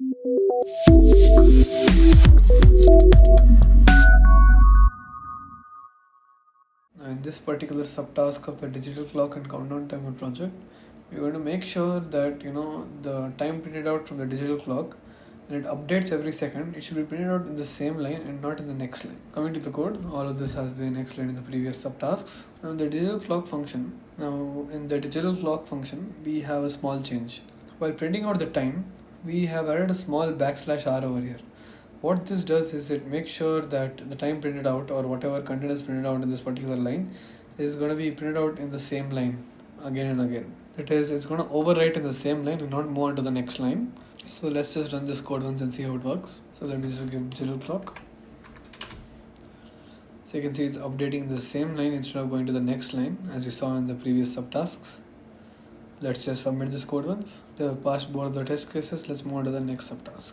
Now in this particular subtask of the digital clock and countdown timer project, we're going to make sure that the time printed out from the digital clock, and it updates every second, it should be printed out in the same line and not in the next line. Coming to the code, all of this has been explained in the previous subtasks. Now in the digital clock function, we have a small change. While printing out the time, we have added a small \r over here. What this does is it makes sure that the time printed out, or whatever content is printed out in this particular line, is going to be printed out in the same line again and again. That is, it's going to overwrite in the same line and not move on to the next line. So let's just run this code once and see how it works. So let me just give digital clock. So you can see it's updating the same line instead of going to the next line, as we saw in the previous subtasks. Let's just submit this code once. They have passed both the test cases. Let's move on to the next subtask.